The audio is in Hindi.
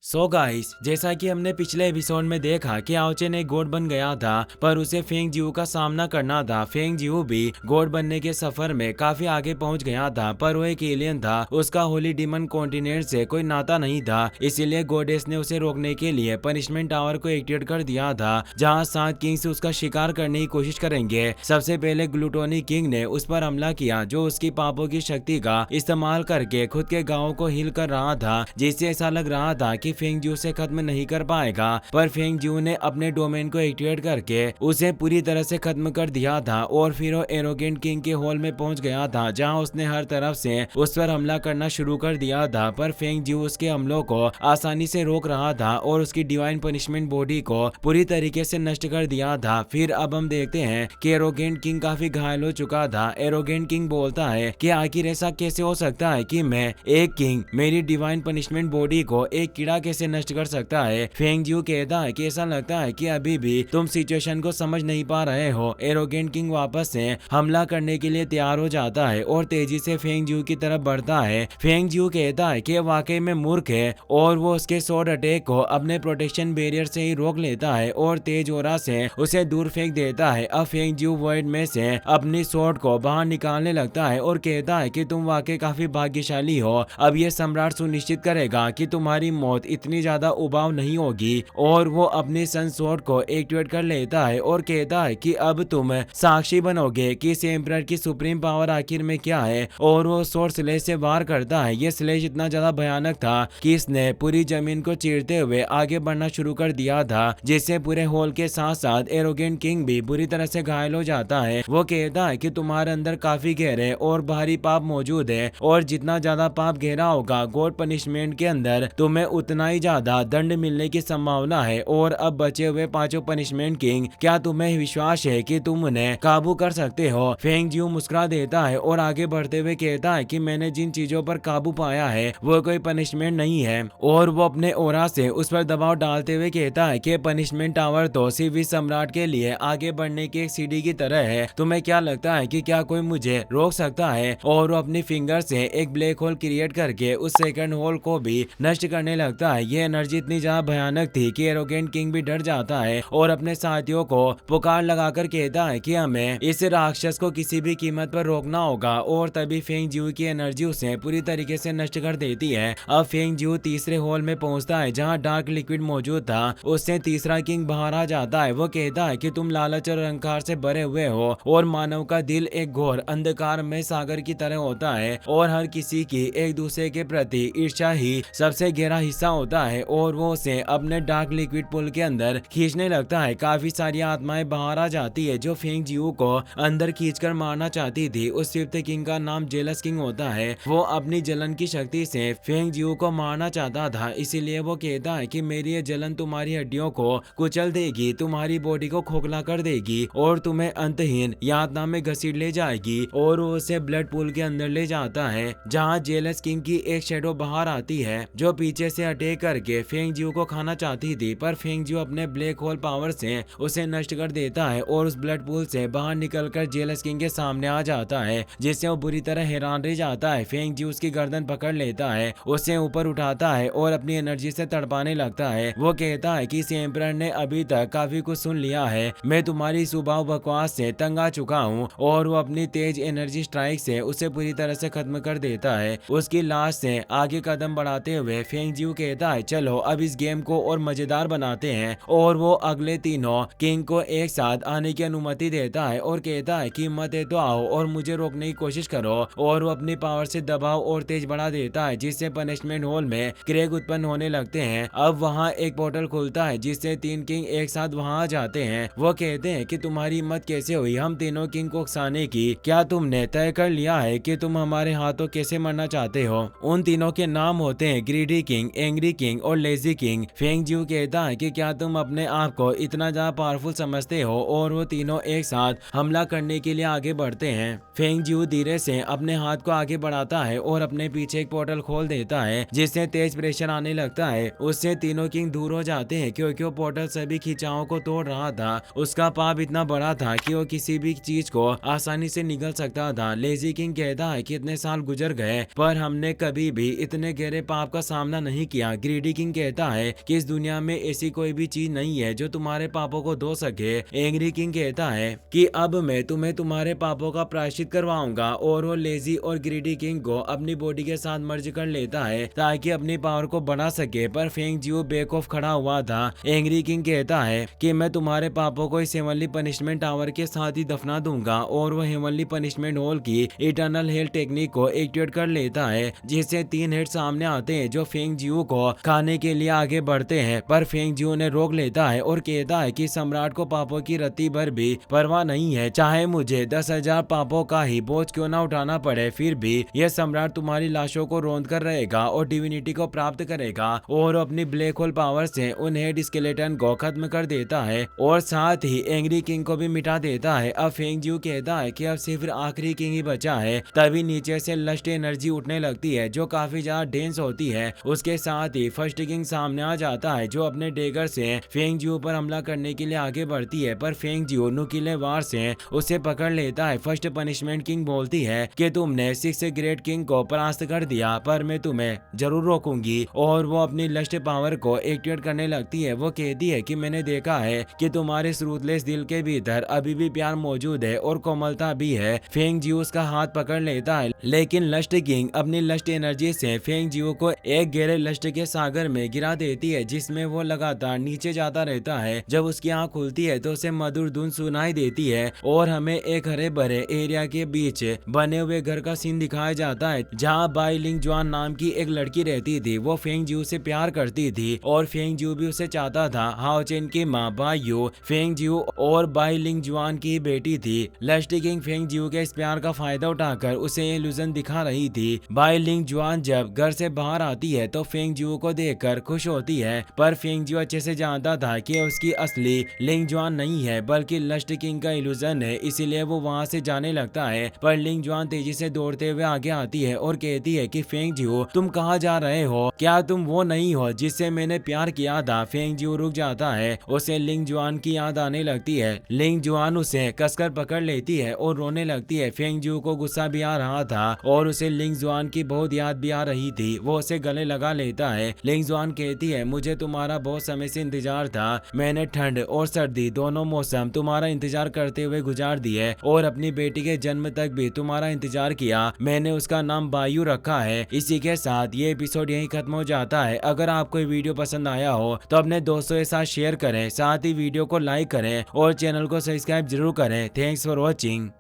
सो गाइस, जैसा कि हमने पिछले एपिसोड में देखा कि आओचे ने गॉड बन गया था, पर उसे फेंग जिऊ का सामना करना था। फेंग जिऊ भी गॉड बनने के सफर में काफी आगे पहुंच गया था, पर वो एक एलियन था। उसका होली डीमन कॉन्टिनेंट से कोई नाता नहीं था, इसीलिए गॉडेस ने उसे रोकने के लिए पनिशमेंट टावर को एक्टिवेट कर दिया था, जहाँ 7 किंग्स उसका शिकार करने की कोशिश करेंगे। सबसे पहले ग्लूटोनी किंग ने उस पर हमला किया, जो उसकी पापों की शक्ति का इस्तेमाल करके खुद के गाँव को हील कर रहा था, जिससे ऐसा लग रहा था कि फेंग जिऊ से खत्म नहीं कर पाएगा। पर फेंग जिऊ ने अपने डोमेन को एक्टिवेट करके उसे पूरी तरह से खत्म कर दिया था, और फिर वो एरोगेंट किंग के हॉल में पहुंच गया था, जहां उसने हर तरफ से उस पर हमला करना शुरू कर दिया था। पर फेंग जिऊ उसके हमलों को आसानी से रोक रहा था और उसकी डिवाइन पनिशमेंट बॉडी को पूरी तरीके से नष्ट कर दिया था। फिर अब हम देखते हैं कि एरोगेंट किंग काफी घायल हो चुका था। एरोगेंट किंग बोलता है कि आखिर ऐसा कैसे हो सकता है कि मैं एक किंग मेरी डिवाइन पनिशमेंट बॉडी को एक कीड़ा कैसे नष्ट कर सकता है। फेंग जिऊ कहता है कि ऐसा लगता है कि अभी भी तुम सिचुएशन को समझ नहीं पा रहे हो। एरोगेंट किंग वापस से हमला करने के लिए तैयार हो जाता है और तेजी से फेंग जिऊ की तरफ बढ़ता है। फेंग जिऊ कहता है कि वाकई में मूर्ख है, और वो उसके स्वॉर्ड अटैक को अपने प्रोटेक्शन बैरियर से ही रोक लेता है और तेज ओरा से उसे दूर फेंक देता है। अब फेंग जिऊ वर्ल्ड में से अपनी स्वॉर्ड को बाहर निकालने लगता है और कहता है कि तुम वाकई काफी भाग्यशाली हो। अब ये सम्राट सुनिश्चित करेगा कि तुम्हारी मौत इतनी ज्यादा उबाऊ नहीं होगी। और वो अपनी सन स्वॉर्ड को एक्टिवेट कर लेता है और कहता है कि अब तुम साक्षी बनोगे कि इस एम्परर की सुप्रीम पावर आखिर में क्या है। और वो स्वॉर्ड स्लेश से वार करता है। ये स्लेश इतना ज्यादा भयानक था कि इसने पूरी जमीन को चीरते हुए आगे बढ़ना शुरू कर दिया था, जिससे पूरे हॉल के साथ साथ एरोगेंट किंग भी बुरी तरह से घायल हो जाता है। वो कहता है कि तुम्हारे अंदर काफी गहरे और भारी पाप मौजूद है, और जितना ज्यादा पाप गहरा होगा गॉड पनिशमेंट के अंदर, तुम्हें उतना ही ज्यादा दंड मिलने की संभावना है। और अब बचे हुए 5 पनिशमेंट किंग, क्या तुम्हें विश्वास है कि तुम उन्हें काबू कर सकते हो? फेंग जिऊ मुस्कुरा देता है और आगे बढ़ते हुए कहता है कि मैंने जिन चीजों पर काबू पाया है वो कोई पनिशमेंट नहीं है। और वो अपने ओरा से उस पर दबाव डालते हुए कहता है कि पनिशमेंट टावर तो सिर्फ इस सम्राट के लिए आगे बढ़ने की एक सीढ़ी की तरह है। तुम्हें क्या लगता है कि क्या कोई मुझे रोक सकता है? और वो अपनी फिंगर से एक ब्लैक होल क्रिएट करके उस सेकंड होल को भी नष्ट करने लगता है। ये एनर्जी इतनी ज्यादा भयानक थी कि एरोगेंट किंग भी डर जाता है और अपने साथियों को पुकार लगाकर कहता है कि हमें इस राक्षस को किसी भी कीमत पर रोकना होगा। और तभी फेंग जिऊ की एनर्जी उसे पूरी तरीके से नष्ट कर देती है। अब फेंग जिऊ तीसरे हॉल में पहुंचता है, जहां डार्क लिक्विड मौजूद था। उससे तीसरा किंग बाहर आ जाता है। वो कहता है कि तुम लालच और अहंकार से भरे हुए हो, और मानव का दिल एक घोर अंधकार में सागर की तरह होता है, और हर किसी की एक दूसरे के प्रति ईर्ष्या ही सबसे गहरा हिस्सा होता है। और वो उसे अपने डार्क लिक्विड पुल के अंदर खींचने लगता है। काफी सारी आत्माएं बाहर आ जाती है जो फेंग जिऊ को अंदर खींचकर मारना चाहती थी। उस फिफ्थ किंग का नाम जेलस किंग होता है। वो अपनी जलन की शक्ति से फेंग जिऊ को मारना चाहता था, इसीलिए वो कहता है कि मेरी ये जलन तुम्हारी हड्डियों को कुचल देगी, तुम्हारी बॉडी को खोखला कर देगी और तुम्हें अंतहीन यातना में घसीट ले जाएगी। और वो उसे ब्लड पूल के अंदर ले जाता है, जहाँ जेलस किंग की एक शेडो बाहर आती है, जो पीछे से अटैक करके फेंग जिऊ को खाना चाहती थी। पर फेंग जिऊ अपने ब्लैक होल पावर से उसे नष्ट कर देता है और उस ब्लड पूल से बाहर निकलकर जेलस किंग के सामने आ जाता है, जिससे वो बुरी तरह हैरान रह जाता है। फेंग जिऊ उसकी गर्दन पकड़ लेता है, उसे ऊपर उठाता है और अपनी एनर्जी से तड़पाने लगता है। वो कहता है कि इस एम्परर ने अभी तक काफी कुछ सुन लिया है, मैं तुम्हारी सुबह बकवास से तंग आ चुका हूँ। और वो अपनी तेज एनर्जी स्ट्राइक से उसे पूरी तरह से खत्म कर देता है। उसकी लाश से आगे कदम बढ़ाते हुए फेंग जिऊ कहता है, चलो अब इस गेम को और मजेदार बनाते हैं। और वो अगले तीनों किंग को एक साथ आने की अनुमति देता है और कहता है कि हिम्मत है तो आओ और मुझे रोकने की कोशिश करो। और वो अपनी पावर से दबाव और तेज बढ़ा देता है, जिससे पनिशमेंट हॉल में क्रेग उत्पन्न होने लगते हैं। अब वहाँ एक पोर्टल खुलता है, जिससे 3 किंग एक साथ वहाँ आ जाते हैं। वो कहते हैं कि तुम्हारी हिम्मत कैसे हुई हम तीनों किंग को उकसाने की? क्या तुमने तय कर लिया है कि तुम हमारे हाथों कैसे मरना चाहते हो? उन तीनों के नाम होते हैं ग्रीडी किंग, एंग्री किंग और लेजी किंग। फेंग जिऊ कहता है कि क्या तुम अपने आप को इतना ज्यादा पावरफुल समझते हो? और वो तीनों एक साथ हमला करने के लिए आगे बढ़ते हैं। फेंग जिऊ धीरे से अपने हाथ को आगे बढ़ाता है और अपने पीछे एक पोर्टल खोल देता है, जिससे तेज प्रेशर आने लगता है। उससे तीनों किंग दूर हो जाते हैं, क्योंकि वो पोर्टल सभी खिंचावों को तोड़ रहा था। उसका पाप इतना बड़ा था कि वो किसी भी चीज को आसानी से निगल सकता था। लेजी किंग कहता है कि इतने साल गुजर गए पर हमने कभी भी इतने गहरे पाप का सामना नहीं किया दिया। ग्रीडी किंग कहता है कि इस दुनिया में ऐसी कोई भी चीज नहीं है जो तुम्हारे पापों को धो सके। एंग्री किंग कहता है कि अब मैं तुम्हें तुम्हारे पापों का प्रायश्चित करवाऊंगा और वो लेजी और ग्रीडी किंग को अपनी बॉडी के साथ मर्ज कर लेता है ताकि अपनी पावर को बढ़ा सके। पर फेंग जियो बेखौफ खड़ा हुआ था। एंग्री किंग कहता है कि मैं तुम्हारे पापों को इस हेवनली पनिशमेंट टावर के साथ ही दफना दूंगा और वो हेवनली पनिशमेंट हॉल की इटर्नल हेल टेक्निक को एक्टिवेट कर लेता है, जिससे 3 हेड सामने आते हैं जो फेंग जियो को खाने के लिए आगे बढ़ते हैं। पर फेंग जियो ने रोक लेता है और कहता है कि सम्राट को पापों की रत्ती भर भी परवाह नहीं है, चाहे मुझे 10,000 पापों का ही बोझ क्यों ना उठाना पड़े, फिर भी यह सम्राट तुम्हारी लाशों को रौंद कर रहेगा और डिविनिटी को प्राप्त करेगा और अपनी ब्लैक होल पावर से उन हेड स्केलेटन को खत्म कर देता है और साथ ही एंग्री किंग को भी मिटा देता है। अब फेंग जियो कहता है कि अब सिर्फ आखिरी किंग ही बचा है। तभी नीचे से लस्ट एनर्जी उठने लगती है जो काफी ज्यादा डेंस होती है। उसके साथ ही फर्स्ट किंग सामने आ जाता है जो अपने डेगर से फेंग जियो पर हमला करने के लिए आगे बढ़ती है, पर फेंग जियो नुकीले वार से उसे पकड़ लेता है। फर्स्ट पनिशमेंट किंग बोलती है कि तुमने 6 ग्रेट किंग को परास्त कर दिया, पर मैं तुम्हें जरूर रोकूंगी और वो अपनी लस्ट पावर को एक्टिवेट करने लगती है। वो कहती है कि मैंने देखा है कि तुम्हारे रूथलेस दिल के भीतर अभी भी प्यार मौजूद है और कोमलता भी है। फेंग जियो उसका हाथ पकड़ लेता है, लेकिन लस्ट किंग अपनी लस्ट एनर्जी से फेंग जियो को एक गहरे लस्ट के सागर में गिरा देती है, जिसमें वो लगातार नीचे जाता रहता है। जब उसकी आंख खुलती है तो उसे मधुर धुन सुनाई देती है और हमें एक हरे भरे एरिया के बीच बने हुए घर का सीन दिखाया जाता है जहाँ बाई लिंग जुआन नाम की एक लड़की रहती थी। वो फेंग जियो से प्यार करती थी और फेंग जियो भी उसे चाहता था। हाओ चेन की माँ बायू फेंग जियो और बाई लिंग जुआन की बेटी थी। लस्ट किंग फेंग जियो के इस प्यार का फायदा उठाकर उसे इल्यूजन दिखा रही थी। बाई लिंग जुआन जब घर से बाहर आती है तो फेंग जियो को देखकर खुश होती है, पर फेंग जियो अच्छे से जानता था कि उसकी असली लिंग जुआन नहीं है बल्कि लस्ट किंग का इल्यूजन है, इसीलिए वो वहां से जाने लगता है। पर लिंग जुआन तेजी से दौड़ते हुए आगे आती है और कहती है कि फेंग जियो तुम कहाँ जा रहे हो, क्या तुम वो नहीं हो जिससे मैंने प्यार किया था। फेंग जियो रुक जाता है, उसे लिंग जुआन की याद आने लगती है। लिंग जुआन उसे कसकर पकड़ लेती है और रोने लगती है। फेंग जियो को गुस्सा भी आ रहा था और उसे लिंग जुआन की बहुत याद भी आ रही थी। वो उसे गले लगा लेता है। लिंग जुआन कहती है मुझे तुम्हारा बहुत समय से इंतजार था, मैंने ठंड और सर्दी दोनों मौसम तुम्हारा इंतजार करते हुए गुजार दिए और अपनी बेटी के जन्म तक भी तुम्हारा इंतजार किया। मैंने उसका नाम बायू रखा है। इसी के साथ ये एपिसोड यहीं खत्म हो जाता है। अगर आपको ये वीडियो पसंद आया हो तो अपने दोस्तों के साथ शेयर करें, साथ ही वीडियो को लाइक करें और चैनल को सब्सक्राइब जरूर करें। Thanks for watching.